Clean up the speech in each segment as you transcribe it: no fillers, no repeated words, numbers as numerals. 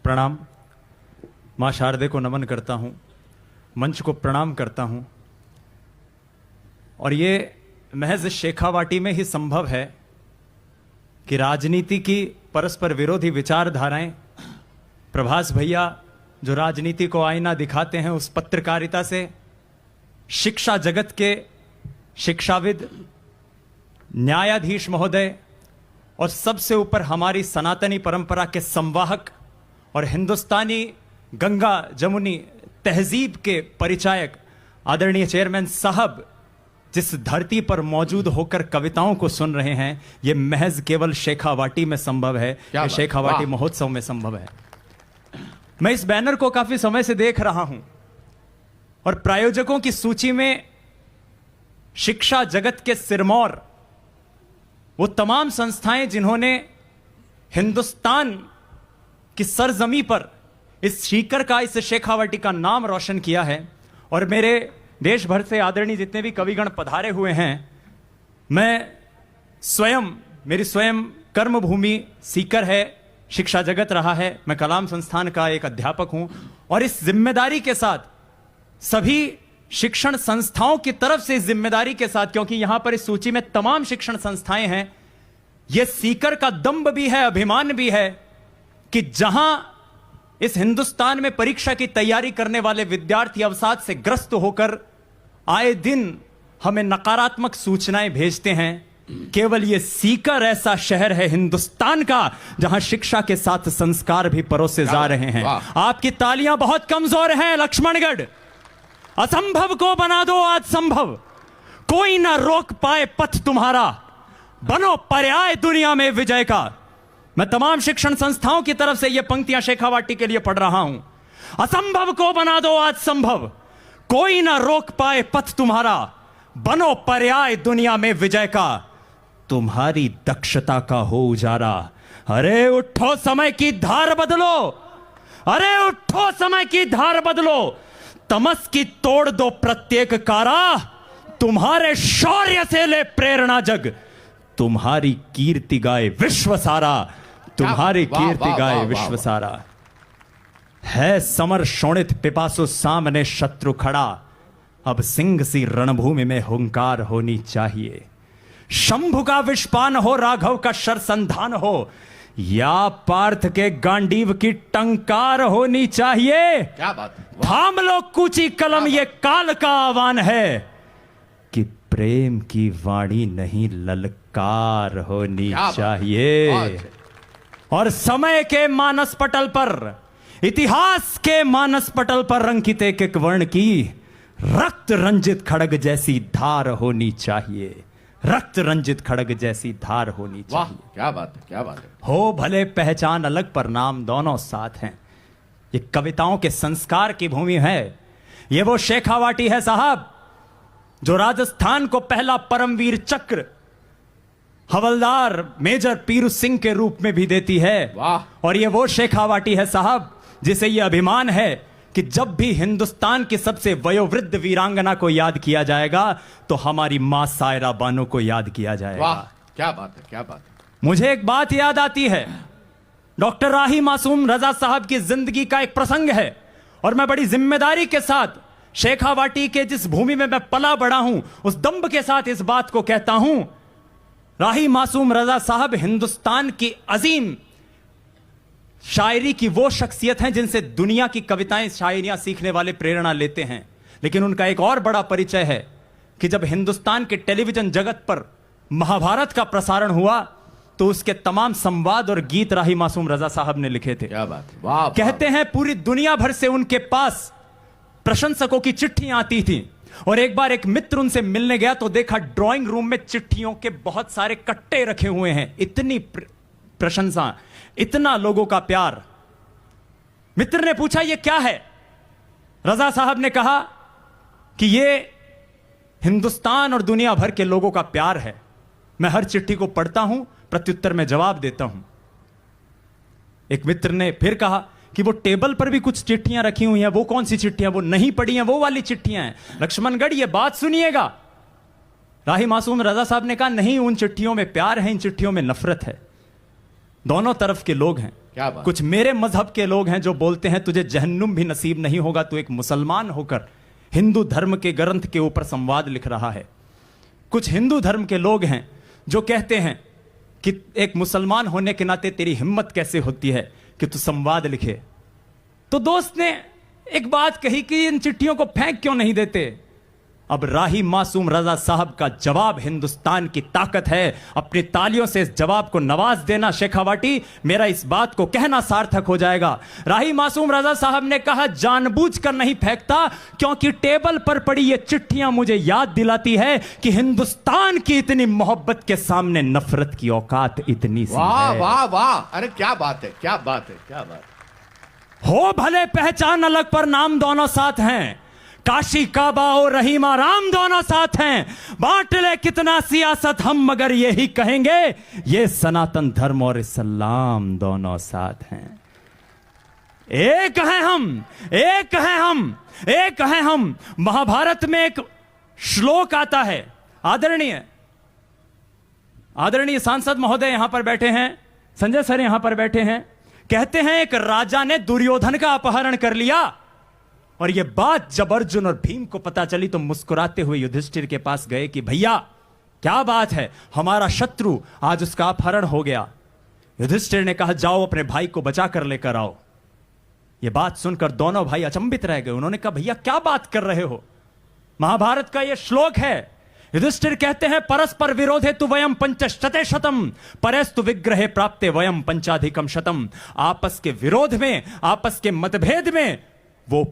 प्रणाम। माँ शारदे को नमन करता हूँ, मंच को प्रणाम करता हूँ। और ये महज शेखावाटी में ही संभव है कि राजनीति की परस्पर विरोधी विचारधाराएं, प्रभास भैया जो राजनीति को आईना दिखाते हैं, उस पत्रकारिता से शिक्षा जगत के शिक्षाविद, न्यायाधीश महोदय और सबसे ऊपर हमारी सनातनी परंपरा के संवाहक और हिंदुस्तानी गंगा जमुनी तहजीब के परिचायक आदरणीय चेयरमैन साहब जिस धरती पर मौजूद होकर कविताओं को सुन रहे हैं, यह महज केवल शेखावाटी में संभव है, यह शेखावाटी महोत्सव में संभव है। मैं इस बैनर को काफी समय से देख रहा हूं और प्रायोजकों की सूची में शिक्षा जगत के सिरमौर, वो तमाम संस्थाएं जिन्होंने हिंदुस्तान की सरजमी पर इस सीकर का, इस शेखावाटी का नाम रोशन किया है। और मेरे देश भर से आदरणीय जितने भी कविगण पधारे हुए हैं, मैं स्वयं, मेरी स्वयं कर्मभूमि सीकर है, शिक्षा जगत रहा है, मैं कलाम संस्थान का एक अध्यापक हूं और इस जिम्मेदारी के साथ सभी शिक्षण संस्थाओं की तरफ से इस जिम्मेदारी के साथ, क्योंकि यहां पर इस सूची में तमाम शिक्षण संस्थाएं हैं, यह सीकर का दंभ भी है, अभिमान भी है कि जहां इस हिंदुस्तान में परीक्षा की तैयारी करने वाले विद्यार्थी अवसाद से ग्रस्त होकर आए दिन हमें नकारात्मक सूचनाएं भेजते हैं, केवल यह सीकर ऐसा शहर है हिंदुस्तान का जहां शिक्षा के साथ संस्कार भी परोसे जा रहे हैं। आपकी तालियां बहुत कमजोर हैं लक्ष्मणगढ़। असंभव को बना दो आज संभव, कोई ना रोक पाए पथ तुम्हारा, बनो पर्याय दुनिया में विजय का। मैं तमाम शिक्षण संस्थाओं की तरफ से ये पंक्तियां शेखावाटी के लिए पढ़ रहा हूं। असंभव को बना दो आज संभव, कोई ना रोक पाए पथ तुम्हारा, बनो पर्याय दुनिया में विजय का। तुम्हारी दक्षता का हो उजारा, अरे उठो समय की धार बदलो, अरे उठो समय की धार बदलो, तमस की तोड़ दो प्रत्येक कारा, तुम्हारे शौर्य से ले प्रेरणा जग, तुम्हारी कीर्ति गाए विश्व सारा, तुम्हारी कीर्ति गाए विश्व सारा। है समर शोणित पिपासु सामने शत्रु खड़ा, अब सिंह सी रणभूमि में हुंकार होनी चाहिए। शंभु का विषपान हो, राघव का शरसंधान हो, या पार्थ के गांडीव की टंकार होनी चाहिए। क्या बात है। थाम लो कूची कलम, ये काल का आह्वान है कि प्रेम की वाणी नहीं ललकार होनी चाहिए। और समय के मानस पटल पर, इतिहास के मानस पटल पर अंकित एक एक वर्ण की रक्त रंजित खड़ग जैसी धार होनी चाहिए, रक्त रंजित खड़ग जैसी धार होनी चाहिए। क्या बात है, क्या बात है। हो भले पहचान अलग पर नाम दोनों साथ हैं। ये कविताओं के संस्कार की भूमि है। ये वो शेखावाटी है साहब जो राजस्थान को पहला परमवीर चक्र हवलदार मेजर पीरू सिंह के रूप में भी देती है। और ये वो शेखावाटी है साहब जिसे ये अभिमान है कि जब भी हिंदुस्तान की सबसे वयोवृद्ध वीरांगना को याद किया जाएगा तो हमारी मां सायरा बानो को याद किया जाएगा। वाह, क्या बात है, क्या बात है। मुझे एक बात याद आती है, डॉक्टर राही मासूम रजा साहब की जिंदगी का एक प्रसंग है और मैं बड़ी जिम्मेदारी के साथ शेखावाटी के जिस भूमि में मैं पला बड़ा हूं, उस दंभ के साथ इस बात को कहता हूं। राही मासूम रजा साहब हिंदुस्तान की अजीम शायरी की वो शख्सियत हैं जिनसे दुनिया की कविताएं, शायरियां सीखने वाले प्रेरणा लेते हैं। लेकिन उनका एक और बड़ा परिचय है कि जब हिंदुस्तान के टेलीविजन जगत पर महाभारत का प्रसारण हुआ तो उसके तमाम संवाद और गीत राही मासूम रजा साहब ने लिखे थे। क्या बात है। वाह, कहते हैं पूरी दुनिया भर से उनके पास प्रशंसकों की चिट्ठियां आती थी और एक बार एक मित्र उनसे मिलने गया तो देखा ड्राइंग रूम में चिट्ठियों के बहुत सारे कट्टे रखे हुए हैं। इतनी प्रशंसा, इतना लोगों का प्यार। मित्र ने पूछा ये क्या है? रजा साहब ने कहा कि ये हिंदुस्तान और दुनिया भर के लोगों का प्यार है। मैं हर चिट्ठी को पढ़ता हूं, प्रत्युत्तर में जवाब देता हूं। एक मित्र ने फिर कहा कि वो टेबल पर भी कुछ चिट्ठियां रखी हुई हैं। वो कौन सी चिट्ठियां? वो नहीं पढ़ी हैं, वो वाली चिट्ठियां हैं। लक्ष्मणगढ़ ये बात सुनिएगा। राही मासूम रजा साहब ने कहा नहीं, उन चिट्ठियों में प्यार है, इन चिट्ठियों में नफरत है। दोनों तरफ के लोग हैं। क्या बात। कुछ मेरे मजहब के लोग हैं जो बोलते हैं तुझे जहन्नुम भी नसीब नहीं होगा, तू एक मुसलमान होकर हिंदू धर्म के ग्रंथ के ऊपर संवाद लिख रहा है। कुछ हिंदू धर्म के लोग हैं जो कहते हैं कि एक मुसलमान होने के नाते तेरी हिम्मत कैसे होती है कि तू संवाद लिखे। तो दोस्त ने एक बात कही कि इन चिट्ठियों को फेंक क्यों नहीं देते। अब राही मासूम रजा साहब का जवाब हिंदुस्तान की ताकत है। अपनी तालियों से इस जवाब को नवाज देना शेखावाटी, मेरा इस बात को कहना सार्थक हो जाएगा। राही मासूम रजा साहब ने कहा जानबूझकर नहीं फेंकता, क्योंकि टेबल पर पड़ी ये चिट्ठियां मुझे याद दिलाती है कि हिंदुस्तान की इतनी मोहब्बत के सामने नफरत की औकात इतनी सी वाह है। वाह वाह, अरे क्या बात है, क्या बात है, क्या बात है। हो भले पहचान अलग पर नाम दोनों साथ हैं, काशी काबा और रहीम आराम दोनों साथ हैं। बांट ले कितना सियासत हम मगर यही कहेंगे ये सनातन धर्म और इस्लाम दोनों साथ हैं। एक हैं हम, एक हैं हम, एक हैं हम। महाभारत में एक श्लोक आता है, आदरणीय सांसद महोदय यहां पर बैठे हैं, संजय सर यहां पर बैठे हैं। कहते हैं एक राजा ने दुर्योधन का अपहरण कर लिया, और यह बात जब अर्जुन और भीम को पता चली तो मुस्कुराते हुए युधिष्ठिर के पास गए कि भैया क्या बात है, हमारा शत्रु आज उसका अपहरण हो गया। युधिष्ठिर ने कहा जाओ अपने भाई को बचा कर लेकर आओ। यह बात सुनकर दोनों भाई अचंभित रह गए। उन्होंने कहा भैया क्या बात कर रहे हो, महाभारत का यह श्लोक है। युधिष्ठिर कहते हैं परस्पर विरोधे तु वयम पंचशते शतम परस्तु विग्रहे प्राप्ते वयम पंचाधिकम शतम। आपस के विरोध में, आपस के मतभेद में वो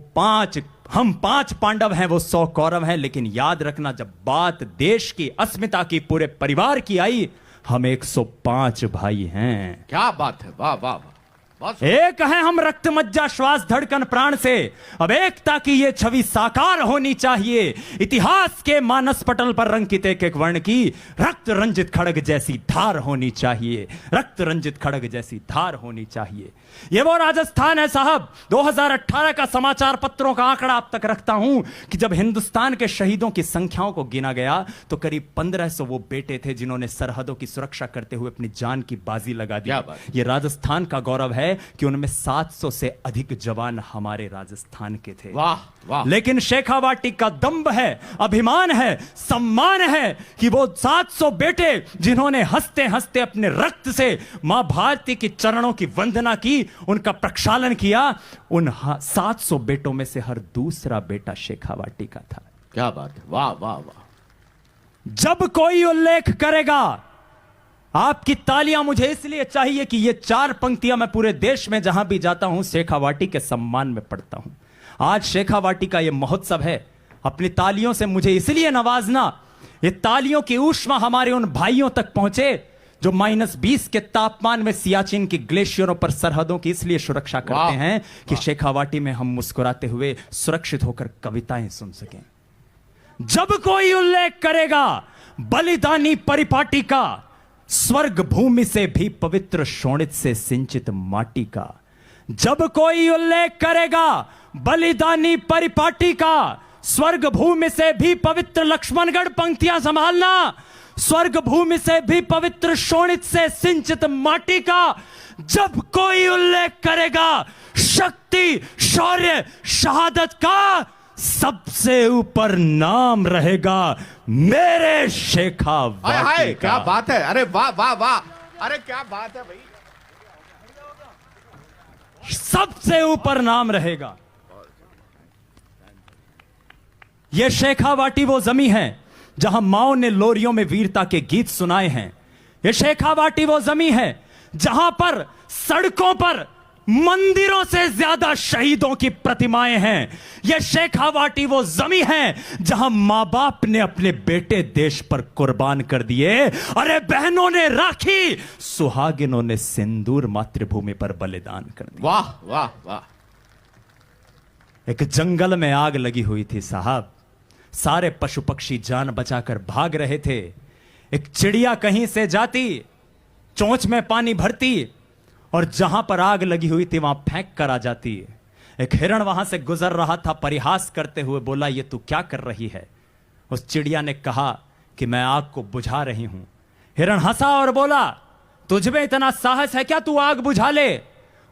हम पांच पांडव हैं, वो 100 कौरव हैं। लेकिन याद रखना जब बात देश की अस्मिता की, पूरे परिवार की आई, हम 105 भाई हैं। क्या बात है, वाह वाह वाह। एक है हम रक्त मज्जा श्वास धड़कन प्राण से। अब एकता की ये छवि साकार होनी चाहिए। इतिहास के मानस पटल पर रंकित एक एक वर्ण की रक्त रंजित खड़ग जैसी धार होनी चाहिए, रक्त रंजित खड़ग जैसी धार होनी चाहिए। ये वो राजस्थान है साहब। 2018 का समाचार पत्रों का आंकड़ा अब तक रखता हूं कि जब हिंदुस्तान के शहीदों की संख्याओं को गिना गया तो करीब 1500 वो बेटे थे जिन्होंने सरहदों की सुरक्षा करते हुए अपनी जान की बाजी लगा दी। ये राजस्थान का गौरव है कि उनमें 700 से अधिक जवान हमारे राजस्थान के थे। वाह वाह। लेकिन शेखावाटी का दंभ है, अभिमान है, सम्मान है कि वो 700 बेटे जिन्होंने हंसते हंसते अपने रक्त से मां भारती के चरणों की वंदना की, उनका प्रक्षालन किया, उन 700 बेटों में से हर दूसरा बेटा शेखावाटी का था। क्या बात है, वाह वाह वाह। जब कोई उल्लेख करेगा, आपकी तालियां मुझे इसलिए चाहिए कि ये 4 पंक्तियां मैं पूरे देश में जहां भी जाता हूं शेखावाटी के सम्मान में पढ़ता हूं। आज शेखावाटी का यह महोत्सव है, अपनी तालियों से मुझे इसलिए नवाजना, ये तालियों की ऊष्मा हमारे उन भाइयों तक पहुंचे जो -20 के तापमान में सियाचिन की ग्लेशियरों पर सरहदों की इसलिए सुरक्षा करते हैं कि शेखावाटी में हम मुस्कुराते हुए सुरक्षित होकर कविताएं सुन सकें। जब कोई उल्लेख करेगा बलिदानी परिपाटी का, स्वर्ग भूमि से भी पवित्र शोणित से सिंचित माटी का, जब कोई उल्लेख करेगा बलिदानी परिपाटी का, स्वर्ग भूमि से भी पवित्र, लक्ष्मणगढ़ पंक्तियां संभालना, स्वर्ग भूमि से भी पवित्र शोणित से सिंचित माटी का, जब कोई उल्लेख करेगा शक्ति, शौर्य, शहादत का, सबसे ऊपर नाम रहेगा मेरे शेखावाटी का। क्या बात है, अरे वाह वाह वाह, अरे क्या बात है भाई। सबसे ऊपर नाम रहेगा। यह शेखावाटी वो जमी है जहां माओ ने लोरियों में वीरता के गीत सुनाए हैं। यह शेखावाटी वो जमी है जहां पर सड़कों पर मंदिरों से ज्यादा शहीदों की प्रतिमाएं हैं। यह शेखावाटी वो जमी है जहां मां बाप ने अपने बेटे देश पर कुर्बान कर दिए। अरे बहनों ने राखी, सुहागिनों ने सिंदूर मातृभूमि पर बलिदान कर दिया। वाह वाह वाह। एक जंगल में आग लगी हुई थी साहब, सारे पशु पक्षी जान बचाकर भाग रहे थे। एक चिड़िया कहीं से जाती, चोंच में पानी भरती और जहां पर आग लगी हुई थी वहां फेंक कर आ जाती। एक हिरण वहां से गुजर रहा था, परिहास करते हुए बोला ये तू क्या कर रही है। उस चिड़िया ने कहा कि मैं आग को बुझा रही हूं। हिरण हंसा और बोला तुझ में इतना साहस है क्या, तू आग बुझा ले।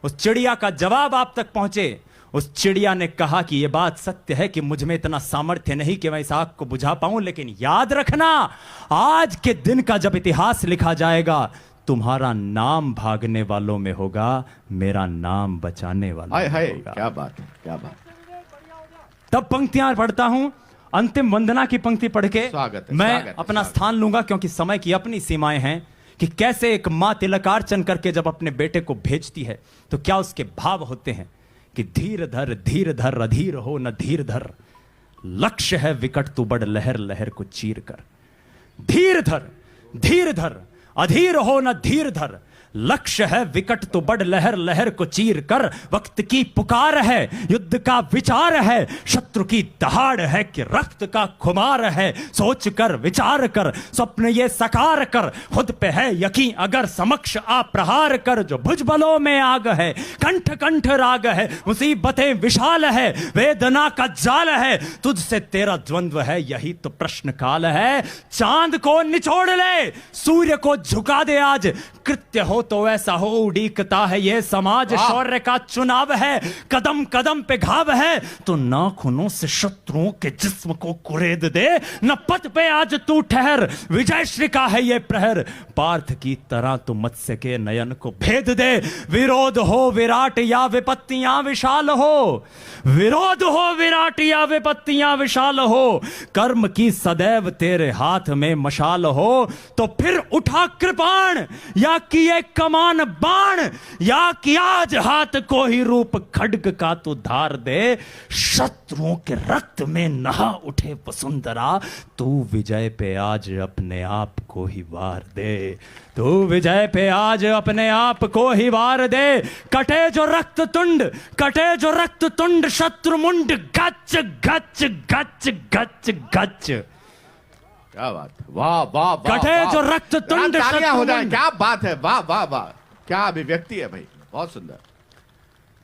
उस चिड़िया का जवाब आप तक पहुंचे। उस चिड़िया ने कहा कि यह बात सत्य है कि मुझ में इतना सामर्थ्य नहीं कि मैं इस आग को बुझा पाऊं, लेकिन याद रखना, आज के दिन का जब इतिहास लिखा जाएगा, तुम्हारा नाम भागने वालों में होगा, मेरा नाम बचाने वालों हाय में हाय, होगा। क्या बात है, क्या बात है। तब पंक्तियां पढ़ता हूं, अंतिम वंदना की पंक्ति पढ़ के स्वागत है, मैं स्वागत है, अपना स्वागत। स्थान लूंगा, क्योंकि समय की अपनी सीमाएं हैं कि कैसे एक मां तिलकार्चन करके जब अपने बेटे को भेजती है तो क्या उसके भाव होते हैं कि धीर धर अधीर हो न धीर धर, लक्ष्य है विकट तू बड़ लहर लहर को चीर कर। धीर धर अधीर हो न धीर धर, लक्ष्य है विकट तो बड़ लहर लहर को चीर कर। वक्त की पुकार है, युद्ध का विचार है, शत्रु की दहाड़ है कि रक्त का खुमार है। सोच कर विचार कर, स्वप्न ये साकार कर, खुद पे है यकीन अगर समक्ष आ प्रहार कर। जो भुजबलों में आग है, कंठ कंठ राग है, मुसीबतें विशाल है, वेदना का जाल है, तुझसे तेरा द्वंद्व है, यही तो प्रश्न काल है। चांद को निचोड़ ले, सूर्य को झुका दे, आज कृत्य हो तो ऐसा हो, उड़ीकता है ये समाज। शौर्य का चुनाव है, कदम कदम पे घाव है, तो नाखूनों से शत्रुओं के जिस्म को कुरेद दे। न पथ पे आज तू ठहर, विजय श्री का है ये प्रहर, पार्थ की तरह तू मत्स्य के नयन को भेद दे। विरोध हो विराट या विपत्तियां विशाल हो, विरोध हो विराट या विपत्तियां विशाल हो, कर्म की सदैव तेरे हाथ में मशाल हो। तो फिर उठा कृपाण या किए कमान बाण, या कि आज हाथ को ही रूप खड्ग का तू धार दे। शत्रुओं के रक्त में नहा उठे वसुंधरा, तू विजय पे आज अपने आप को ही वार दे। तू विजय पे आज अपने आप को ही वार दे। कटे जो रक्त तुंड, कटे जो रक्त तुंड, शत्रु मुंड गच गच गच गच गच। क्या बात है, वाह वाह वाह, कटे वाह। जो रक्त तुंड, तालियां शत्रु हो जाए, मुंड। क्या बात है, वाह वाह वाह, क्या अभिव्यक्ति है भाई, बहुत सुंदर।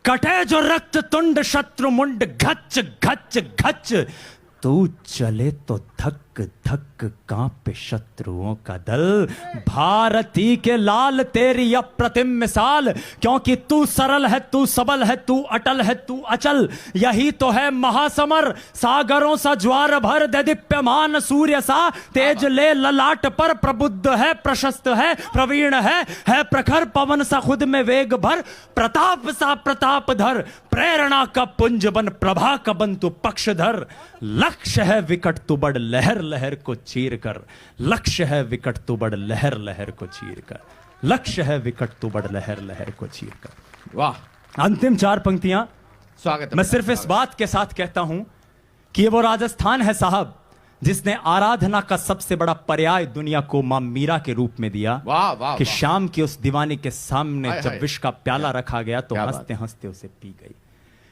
कटे जो रक्त तुंड, शत्रु मुंड घच घच घच। तू चले तो धक धक कांपे शत्रुओं का दल। भारती के लाल तेरी अप्रतिम मिसाल, क्योंकि तू सरल है, तू सबल है, तू अटल है, तू अचल। यही तो है महासमर, सागरों सा ज्वार भर दे, दीप्यमान सूर्य सा तेज ले ललाट पर। प्रबुद्ध है, प्रशस्त है, प्रवीण है प्रखर, पवन सा खुद में वेग भर। प्रताप सा प्रताप धर, प्रेरणा का पुंज बन, प्रभा का बन तू पक्षधर। लक्ष्य है विकट तू बड़ लहर लहर को चीर कर, लक्ष्य है विकट तू बड़ लहर लहर को चीर कर, लक्ष्य है विकट तू बड़ लहर लहर को चीर कर। वाह, अंतिम चार पंक्तियां स्वागत है। मैं सिर्फ इस बात के साथ कहता हूं कि ये वो राजस्थान है साहब जिसने आराधना का सबसे बड़ा पर्याय दुनिया को मां मीरा के रूप में दिया। वाह वाह कि वाह। शाम की उस दीवानी के सामने हाय, जब हाय। विष का प्याला रखा गया तो क्या बात। हंसते हंसते उसे पी गई।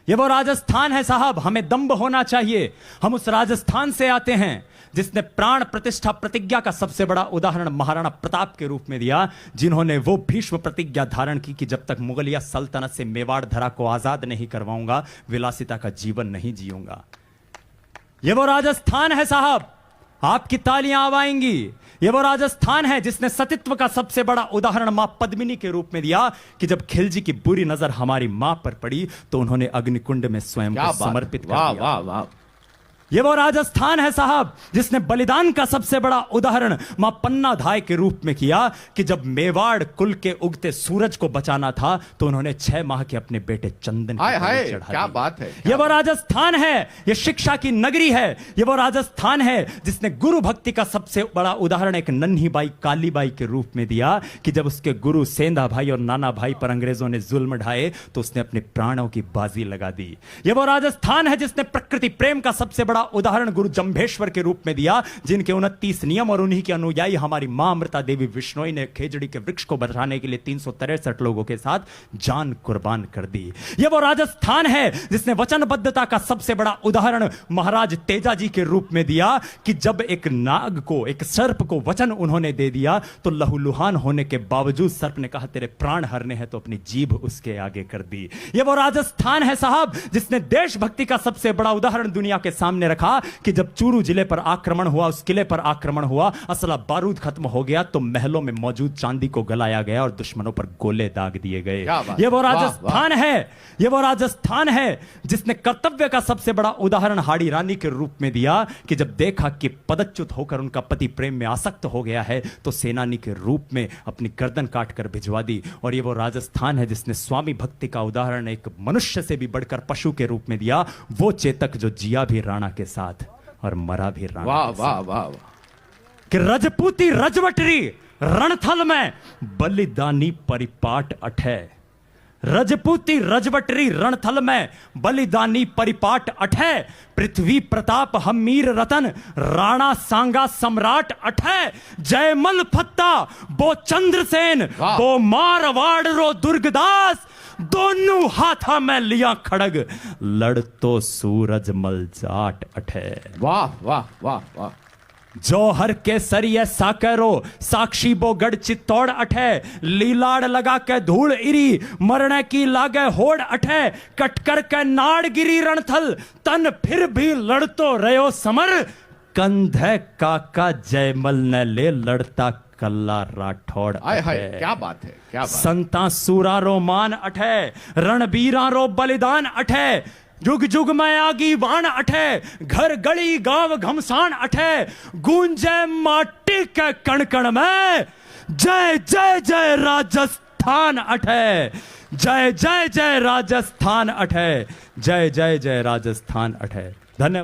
ये वो राजस्थान है साहब, हमें दम्भ होना चाहिए। हम उस राजस्थान से आते हैं जिसने प्राण प्रतिष्ठा प्रतिज्ञा का सबसे बड़ा उदाहरण महाराणा प्रताप के रूप में दिया, जिन्होंने वो भीष्म प्रतिज्ञा धारण की कि जब तक मुगलिया सल्तनत से मेवाड़ धरा को आजाद नहीं करवाऊंगा, विलासिता का जीवन नहीं जीऊंगा। ये वो राजस्थान है साहब, आपकी तालियां आवाएंगी। ये वो राजस्थान है जिसने सतीत्व का सबसे बड़ा उदाहरण मां पद्मिनी के रूप में दिया कि जब खिलजी की बुरी नजर हमारी मां पर पड़ी तो उन्होंने अग्निकुंड में स्वयं क्या को बात, समर्पित कर वाह दिया। वाह वाह। ये वो राजस्थान है साहब जिसने बलिदान का सबसे बड़ा उदाहरण मां पन्नाधाय के रूप में किया कि जब मेवाड़ कुल के उगते सूरज को बचाना था तो उन्होंने 6 माह के अपने बेटे चंदन की हाय बलि हाय, चढ़ा क्या दी। बात है, ये क्या वो राजस्थान है, ये शिक्षा की नगरी है। ये वो राजस्थान है जिसने गुरु भक्ति का सबसे बड़ा उदाहरण एक नन्ही बाई काली बाई के रूप में दिया कि जब उसके गुरु सेंधा भाई और नाना भाई पर अंग्रेजों ने जुल्म ढाए तो उसने अपने प्राणों की बाजी लगा दी। ये वो राजस्थान है जिसने प्रकृति प्रेम का सबसे बड़ा उदाहरण गुरु जंभेश्वर के रूप में दिया, जिनके 29 नियम और उन्हीं की अनुयायी हमारी मां अमृता देवी विश्नोई ने खेजड़ी के वृक्ष को बचाने के लिए 363 लोगों के साथ जान कुर्बान कर दी। यह वो राजस्थान है जिसने वचनबद्धता का सबसे बड़ा उदाहरण महाराज तेजाजी के रूप में दिया कि जब एक नाग को, एक सर्प को वचन उन्होंने दे दिया तो लहूलुहान होने के बावजूद सर्प ने कहा तेरे प्राण हरने हैं तो अपनी जीभ उसके आगे कर दी। यह वो राजस्थान है साहब जिसने देशभक्ति का सबसे बड़ा उदाहरण दुनिया के सामने रखा कि जब चूरू जिले पर आक्रमण हुआ, उस किले पर आक्रमण हुआ, असला बारूद खत्म हो गया तो महलों में मौजूद चांदी को गलाया गया और दुश्मनों पर गोले दाग दिए गए। ये वो राजस्थान है, ये वो राजस्थान है जिसने कर्तव्य का सबसे बड़ा उदाहरण हाड़ी रानी के रूप में दिया कि जब देखा कि पदच्युत होकर उनका पति प्रेम में आसक्त हो गया है तो सेनानी के रूप में अपनी गर्दन काटकर भिजवा दी। और ये वो राजस्थान है जिसने स्वामी भक्ति का उदाहरण एक मनुष्य से भी बढ़कर पशु के रूप में दिया, वो चेतक जो जिया भी राणा के साथ और मरा भी राणा वाह के साथ। वाह वाह कि रजपूती रजवटरी रणथल में बलिदानी परिपाट अठे, रजपूती रजवटरी रणथल में बलिदानी परिपाट अठे, पृथ्वी प्रताप हमीर रतन राणा सांगा सम्राट अठे, जयमल फत्ता बो चंद्रसेन बो मारवाड़ रो दुर्गदास, दोनों हाथा में लिया खड़ग लड़ तो सूरज मल जाट अठे। वाह वाह वाह वाह। जौहर के सरिये साकरो साक्षी बो गढ़ चित्तौड़ अठे, लीलाड़ लगा के धूल इरी मरने की लागे होड़ अठे, कटकर के नाड़ गिरी रणथल तन फिर भी लड़तो रहो समर, कंधे काका जयमल ने ले लड़ता कल्ला राठौड़ अठे। क्या बात है, क्या बात। संता सूरा रो मान अठे, रणबीरा रो बलिदान अठे, जुग जुग में आगी वाण अठे, घर गली गांव घमसान अठे, गूंजे माटी के कण कण में जय जय जय राजस्थान अठे, जय जय जय राजस्थान अठे, जय जय जय राजस्थान अठे। धन्यवाद।